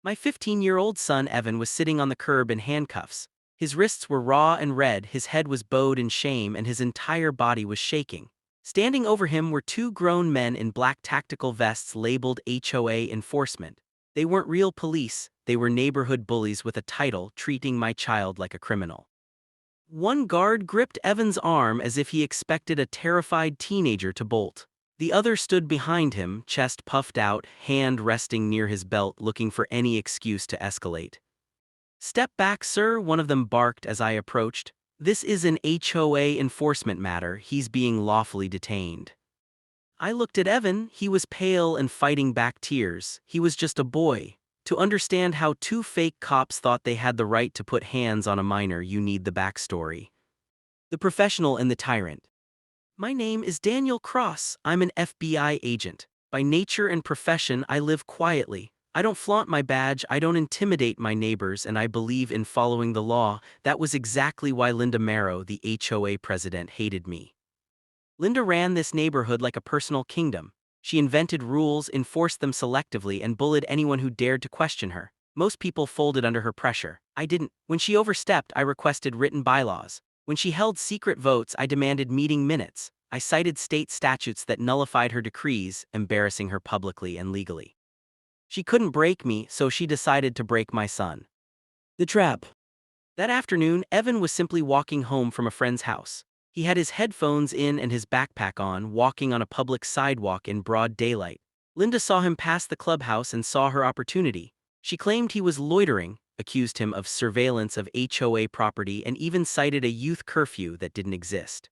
My 15-year-old son Evan was sitting on the curb in handcuffs. His wrists were raw and red, his head was bowed in shame, and his entire body was shaking. Standing over him were two grown men in black tactical vests labeled HOA Enforcement. They weren't real police, they were neighborhood bullies with a title, treating my child like a criminal. One guard gripped Evan's arm as if he expected a terrified teenager to bolt. The other stood behind him, chest puffed out, hand resting near his belt, looking for any excuse to escalate. "Step back, sir," one of them barked as I approached. "This is an HOA enforcement matter, he's being lawfully detained." I looked at Evan, he was pale and fighting back tears. He was just a boy. To understand how two fake cops thought they had the right to put hands on a minor, you need the backstory. The professional and the tyrant. My name is Daniel Cross. I'm an FBI agent. By nature and profession, I live quietly. I don't flaunt my badge, I don't intimidate my neighbors, and I believe in following the law. That was exactly why Linda Marrow, the HOA president, hated me. Linda ran this neighborhood like a personal kingdom. She invented rules, enforced them selectively, and bullied anyone who dared to question her. Most people folded under her pressure. I didn't. When she overstepped, I requested written bylaws. When she held secret votes, I demanded meeting minutes. I cited state statutes that nullified her decrees, embarrassing her publicly and legally. She couldn't break me, so she decided to break my son. The trap. That afternoon, Evan was simply walking home from a friend's house. He had his headphones in and his backpack on, walking on a public sidewalk in broad daylight. Linda saw him pass the clubhouse and saw her opportunity. She claimed he was loitering, accused him of surveillance of HOA property, and even cited a youth curfew that didn't exist.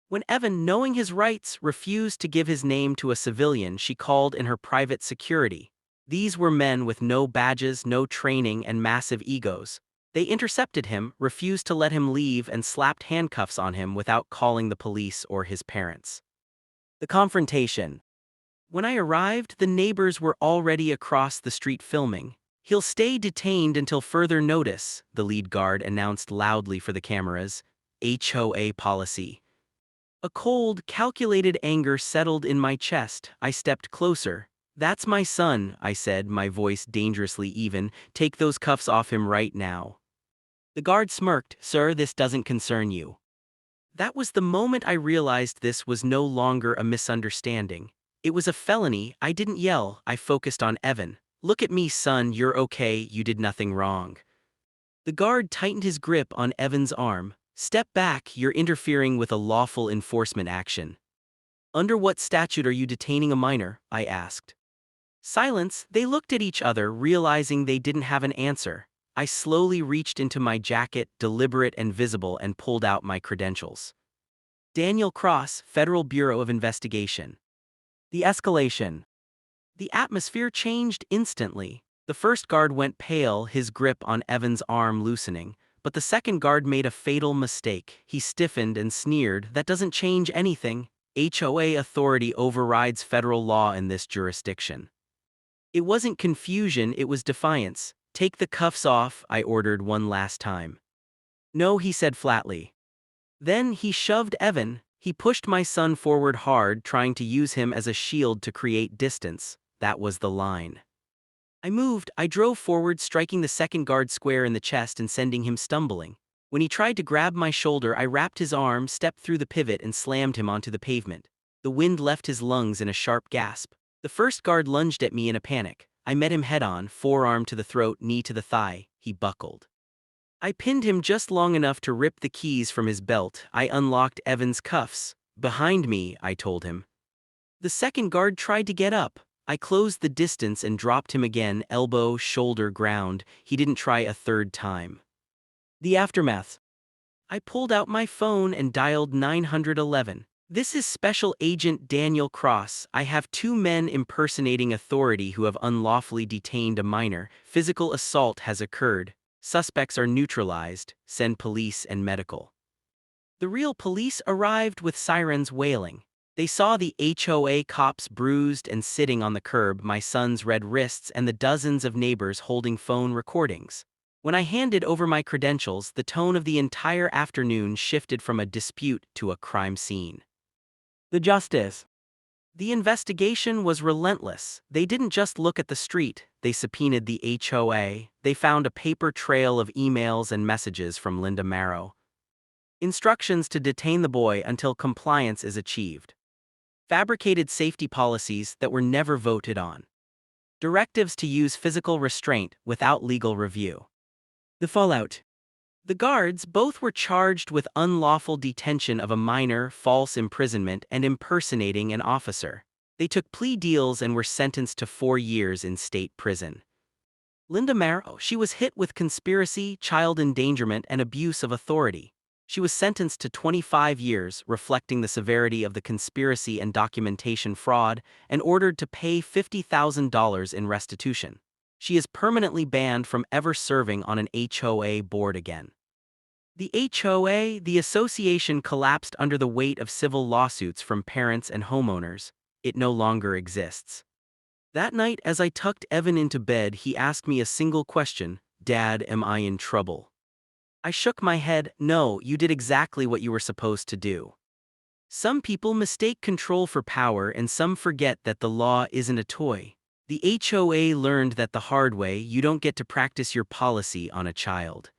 When Evan, knowing his rights, refused to give his name to a civilian, she called in her private security. These were men with no badges, no training, and massive egos. They intercepted him, refused to let him leave, and slapped handcuffs on him without calling the police or his parents. The confrontation. When I arrived, the neighbors were already across the street filming. "He'll stay detained until further notice," the lead guard announced loudly for the cameras. HOA policy. A cold, calculated anger settled in my chest. I stepped closer. "That's my son," I said, my voice dangerously even. "Take those cuffs off him right now." The guard smirked. "Sir, this doesn't concern you." That was the moment I realized this was no longer a misunderstanding. It was a felony. I didn't yell, I focused on Evan. "Look at me, son, you're okay, you did nothing wrong." The guard tightened his grip on Evan's arm. "Step back, you're interfering with a lawful enforcement action." "Under what statute are you detaining a minor?" I asked. Silence. They looked at each other, realizing they didn't have an answer. I slowly reached into my jacket, deliberate and visible, and pulled out my credentials. Daniel Cross, Federal Bureau of Investigation. The escalation. The atmosphere changed instantly. The first guard went pale, his grip on Evan's arm loosening. But the second guard made a fatal mistake. He stiffened and sneered. "That doesn't change anything. HOA authority overrides federal law in this jurisdiction." It wasn't confusion, it was defiance. "Take the cuffs off," I ordered one last time. "No," he said flatly. Then he shoved Evan. He pushed my son forward hard, trying to use him as a shield to create distance. That was the line. I moved. I drove forward, striking the second guard square in the chest and sending him stumbling. When he tried to grab my shoulder, I wrapped his arm, stepped through the pivot, and slammed him onto the pavement. The wind left his lungs in a sharp gasp. The first guard lunged at me in a panic. I met him head-on, forearm to the throat, knee to the thigh. He buckled. I pinned him just long enough to rip the keys from his belt. I unlocked Evan's cuffs. "Behind me," I told him. The second guard tried to get up. I closed the distance and dropped him again, elbow, shoulder, ground. He didn't try a third time. The aftermath. I pulled out my phone and dialed 911. "This is Special Agent Daniel Cross. I have two men impersonating authority who have unlawfully detained a minor. Physical assault has occurred. Suspects are neutralized. Send police and medical." The real police arrived with sirens wailing. They saw the HOA cops bruised and sitting on the curb, my son's red wrists, and the dozens of neighbors holding phone recordings. When I handed over my credentials, the tone of the entire afternoon shifted from a dispute to a crime scene. The justice. The investigation was relentless. They didn't just look at the street, they subpoenaed the HOA. They found a paper trail of emails and messages from Linda Marrow. Instructions to detain the boy until compliance is achieved. Fabricated safety policies that were never voted on. Directives to use physical restraint without legal review. The fallout. The guards both were charged with unlawful detention of a minor, false imprisonment, and impersonating an officer. They took plea deals and were sentenced to 4 years in state prison. Linda Marrow, she was hit with conspiracy, child endangerment, and abuse of authority. She was sentenced to 25 years, reflecting the severity of the conspiracy and documentation fraud, and ordered to pay $50,000 in restitution. She is permanently banned from ever serving on an HOA board again. The HOA, the association, collapsed under the weight of civil lawsuits from parents and homeowners. It no longer exists. That night, as I tucked Evan into bed, he asked me a single question: "Dad, am I in trouble?" I shook my head. "No, you did exactly what you were supposed to do." Some people mistake control for power, and some forget that the law isn't a toy. The HOA learned that the hard way. You don't get to practice your policy on a child.